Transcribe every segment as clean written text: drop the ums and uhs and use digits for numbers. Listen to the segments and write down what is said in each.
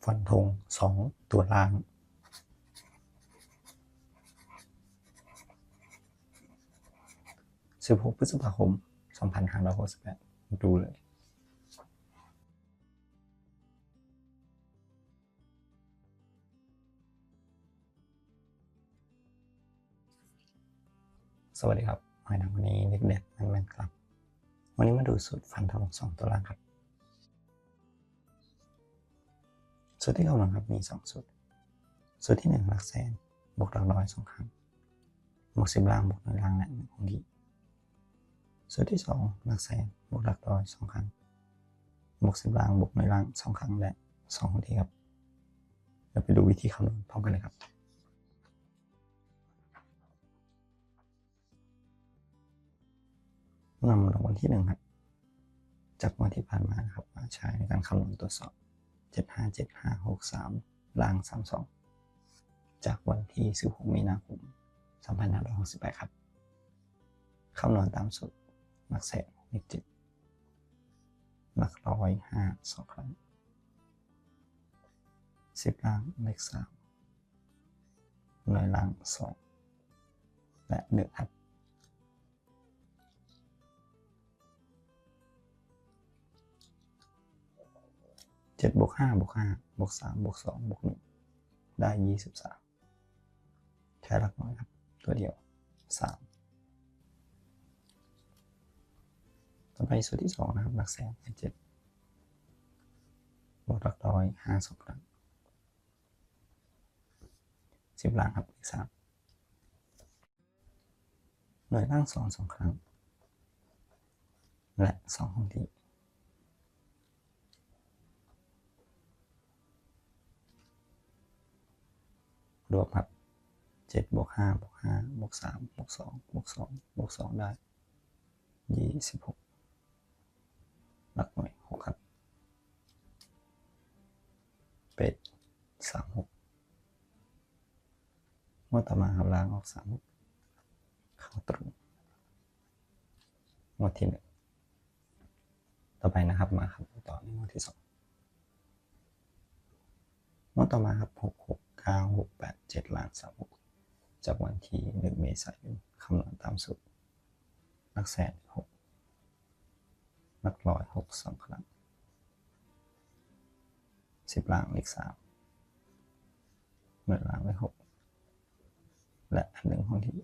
ฟันธง2ตัวล่าง16พฤษภาคม2568ดูเลยสวัสดีครับวันนี้เด็กๆแม่นๆครับวันนี้มาดูสูตรฟันธง2ตัวล่างครับสูตรที่กำลังครับมี2สูตรสูตรที่1หลักแสนบวกหลักร้อย2ครั้งบวก10ล่างบวก1ล่างและ1คงที่สูตรที่2หลักแสนบวกหลักร้อย2ครั้งบวก10ล่างบวก1ล่าง2ครั้งและ2คงที่ครับเราไปดูวิธีคำนวณพร้อมกันเลยครับนำรางวัลที่1ครับจากวันที่ผ่านมาครับมาใช้ในการคำนวณตรวจสอบ757563ล่าง32จากวันที่16มีนาคม2568ครับคำนวณตามสูตรหลักแสนเลข7หลักร้อย5 2ครั้ง10ล่างเลข3หน่วยล่าง2และ1ครับ7บวก5บวก5บวก3บวก2บวก1ได้23ใช้หลักน้อยครับตัวเดียว3ต่อไปสูตรที่2นะครับหลักแสนเลข7บวกหลักร้อย5 2ครั้ง10ล่างครับเลข3หน่วยล่าง2 ครั้งและ2คงที่รวมครับ7บวก5บวก5บวก3บวก2บวก2บวก2ได้26หลักหน่วย6ครับเป็ด36งวดต่อมาครับล้างออก36เข้าตรงงวดที่1ต่อไปนะครับมาครับต่อในงวดที่2งวดต่อมาครับ6 6 9 6 8 7ล้าน36จากวันที่1เมษายนคำนวณตามสูตรหลักแสน6หลักร้อย6 2ครั้ง10ล่างเลข3หน่วยล่างเลข6และ1คงที่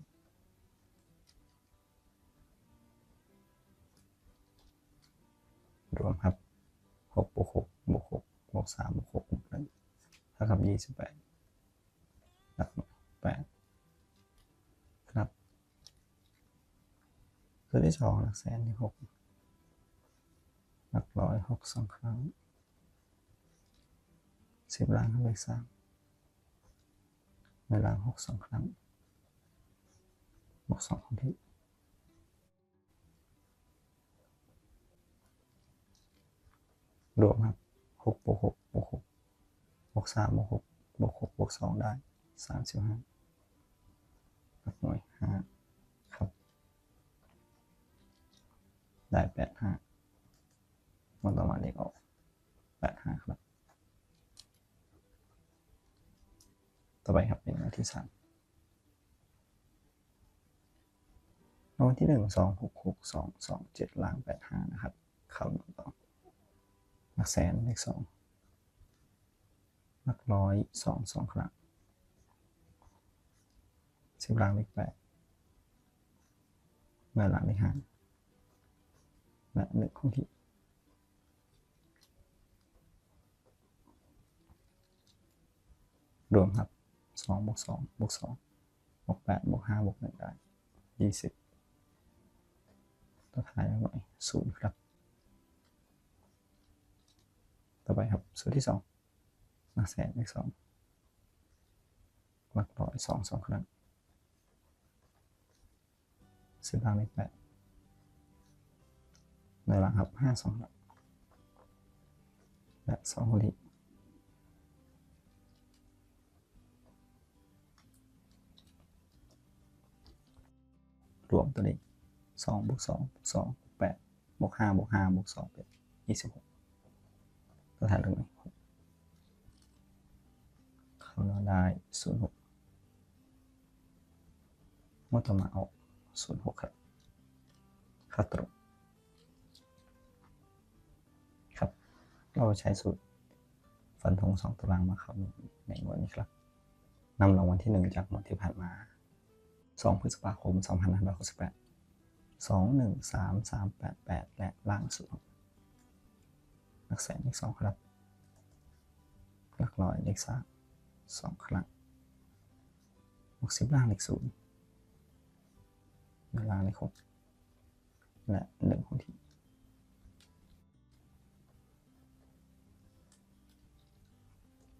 รวมครับ6บวก6บวก6บวก3บวก6บวก1เท่ากับ28หลัก8ครับตัวที่2หลักแสนที่6หลักร้อย6 2ครั้ง10ล่างเลข3หน่วยล่าง6 2ครั้งบวก2คงที่รวมครับ6บวก6บวก6บวก3บวก6บวก6บวก2ได้35หลักหน่วย5ครับได้85มันต่อมาเลขออก85ครับต่อไปครับเป็นงวดที่3รางวัลที่1 2 6 6 2 2 7ล่าง85นะครับคำนวณต่อหลักแสนเลข2หลักร้อย2 ครั้ง10ล่างเลข8หน่วยล่างเลข5และ1คงที่รวมครับ2บวก2บวก2บวก8บวก5บวก1ได้20ตัวท้ายหน่วย0ครับต่อไปครับสูตรที่2หลักแสนเลข2หลักร้อย2 ครั้ง10ล่างเลข8หน่วยล่างครับ5 2หลักและ2คงที่รวมตัวนี้2บวก2บวก2บวก8บวก5บวก5บวก2เป็น26ตัวท้ายตรงนี้ ำนวณได้06งวดต่อมาออก06ครับค่าตรงครับเราใช้สูตรฟันธง2ตารางมาคำนวณในงวดนี้ครับนำรางวัลที่1จากงวดที่ผ่านมา2พฤษภาคม2568 2 1 3 3 8 8และล่างสุดหลักแสนเลข2ครับหลักร้อยเลข3 2ครั้ง60ล่างเลข0ล่างเลข6และ1คงที่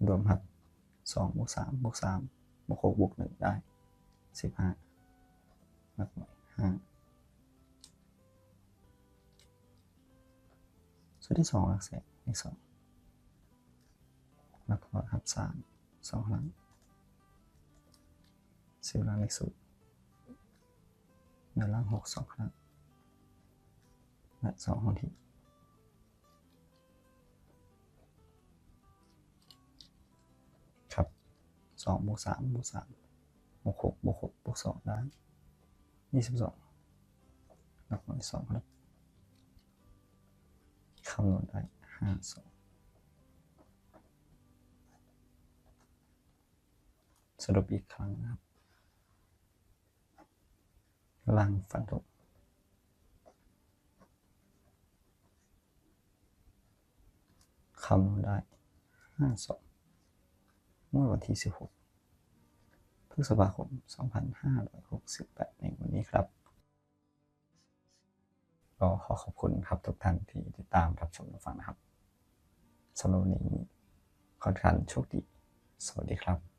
รวมครับ2บวก3บวก3บวก6บวก1ได้15หลักหน่วย5ส่วนที่2หลักแสนเลข2หลักร้อยครับ3 2ครั้ง10ล่างเลข0ในล่าง6 2ครั้งและ2คงที่ครับ2บวก3บวก3บวก6บวก6บวก2ได้22หลักหน่วย2ครับคำนวณได้52สรุปอีกครั้งนะครับล่างฟันธงคำนวณได้52เมื่อวันที่16พฤษภาคม2568ในวันนี้ครับก็ขอขอบคุณครับทุกท่านที่ติดตามรับชมรับฟังนะครับสำหรับวันนี้ขอทุกท่านโชคดีสวัสดีครับ